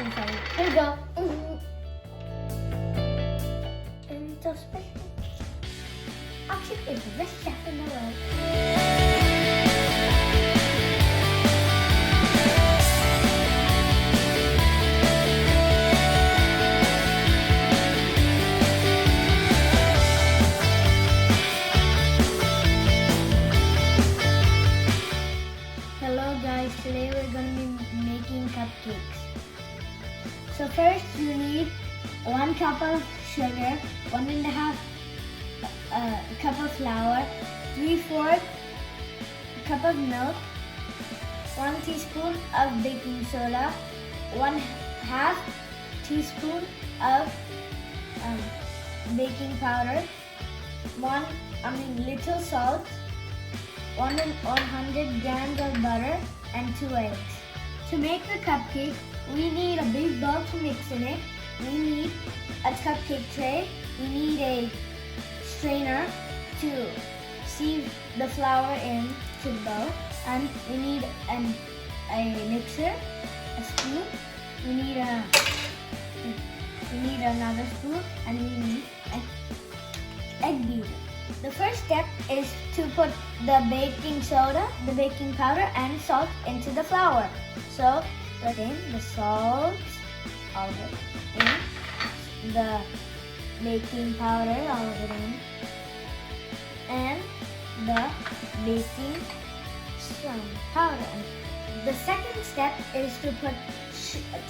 so sorry. Here we go. And so special. Akshith is the best chef in the world. Hello guys, today we're going to be making cupcakes. So first you need 1 cup of sugar, 1.5 cup of flour, 3/4 cup of milk, 1 teaspoon of baking soda, 1/2 teaspoon of baking powder, little salt, 100 grams of butter, and 2 eggs. To make the cupcake, we need a big bowl to mix in it. We need a cupcake tray. We need a strainer to sieve the flour into the bowl. And we need a mixer, a spoon. We need another spoon, and we need an egg beater. The first step is to put the baking soda, the baking powder, and salt into the flour. So put in the salt, all of it in, the baking powder, all of it in, and the baking powder. The second step is to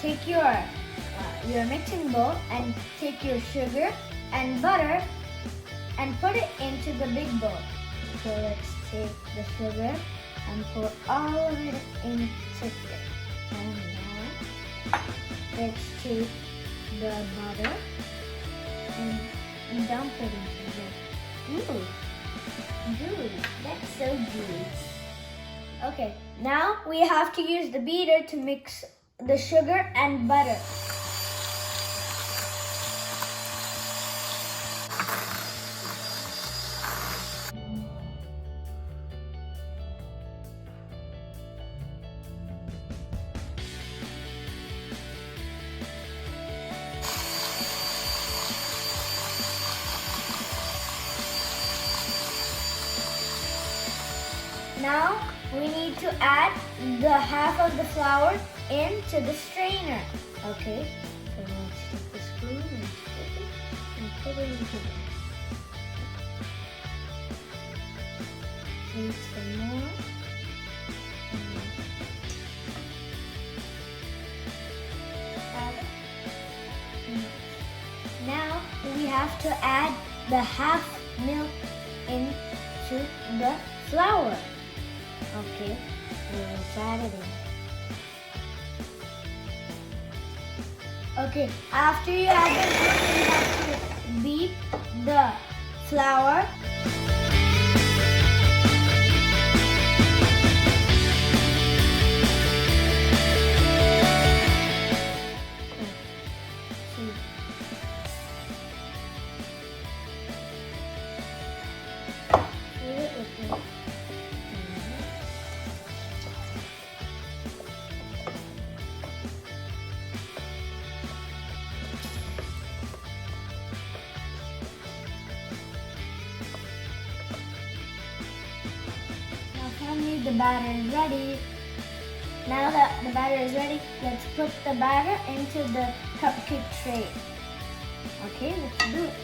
take your mixing bowl and take your sugar and butter and put it into the big bowl. So let's take the sugar and pour all of it into it. And now let's take the butter and dump it into there. Ooh, that's so gooey. Okay, now we have to use the beater to mix the sugar and butter. Now we need to add the half of the flour into the strainer. Okay, so let's take the spoon and stick it and put it into there. Need some more. Add it. Now we have to add the half milk into the flour. Okay, let's add it in. Okay, after you add the milk, you have to beat the flour. Finally, the batter is ready. Now that the batter is ready, let's put the batter into the cupcake tray. Okay, let's do it.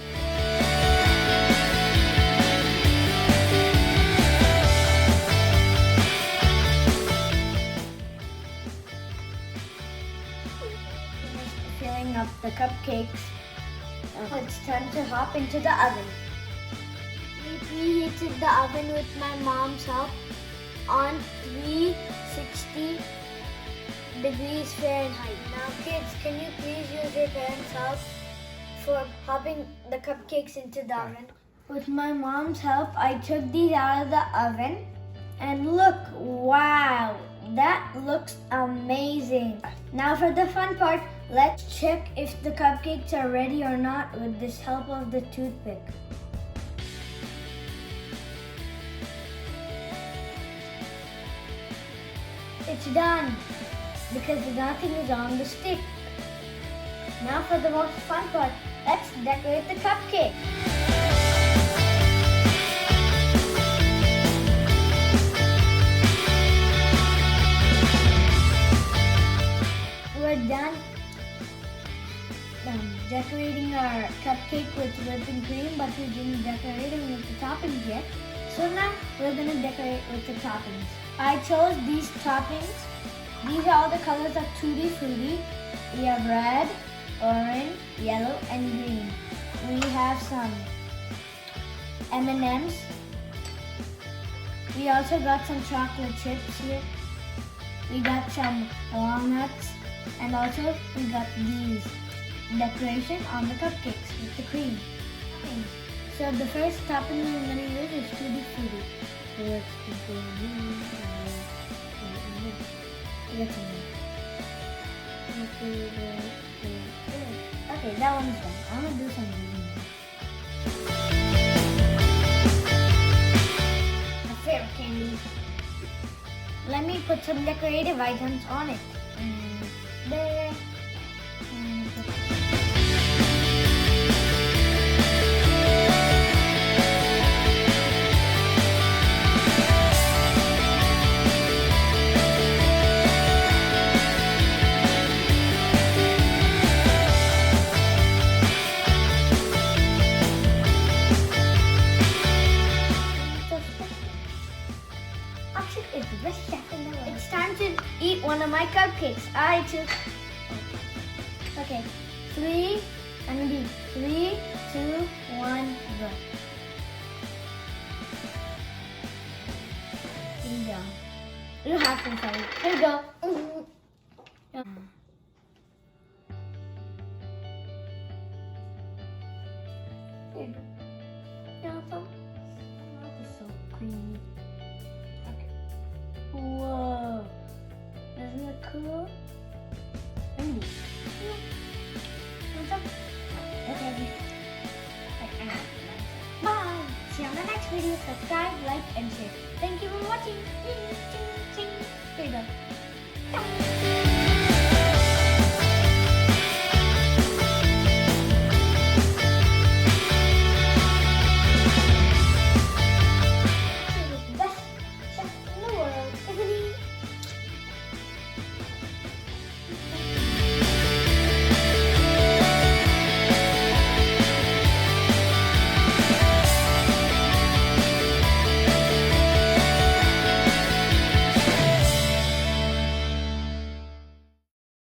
Filling up the cupcakes. It's time to hop into the oven. We preheated the oven with my mom's help on 360 degrees Fahrenheit. Now kids, can you please use your parents' help for popping the cupcakes into the oven? With my mom's help, I took these out of the oven and look, wow, that looks amazing. Now for the fun part, let's check if the cupcakes are ready or not with this help of the toothpick. It's done because nothing is on the stick. Now for the most fun part, let's decorate the cupcake. We're done decorating our cupcake with whipping cream, but we didn't decorate it with the toppings yet. So now we're going to decorate with the toppings. I chose these toppings. These are all the colors of Tutti Frutti. We have red, orange, yellow, and green. We have some M&Ms. We also got some chocolate chips here. We got some walnuts, and also we got these decoration on the cupcakes with the cream. So the first topping we're going to use is Tutti Frutti. Okay, that one is done. I'm going to do some green. My favorite candy. Let me put some decorative items on it. There. Akshith is the best chef in the world. It's time to eat one of my cupcakes. I took. Okay, 3, I'm gonna do 3, 2, 1, go. Here you go. You have to say. Here you go. Here you go. It's so creamy. Okay. Whoa. Isn't it cool? Bye! See you on the next video. Subscribe, like, and share. Thank you for watching. Here you go.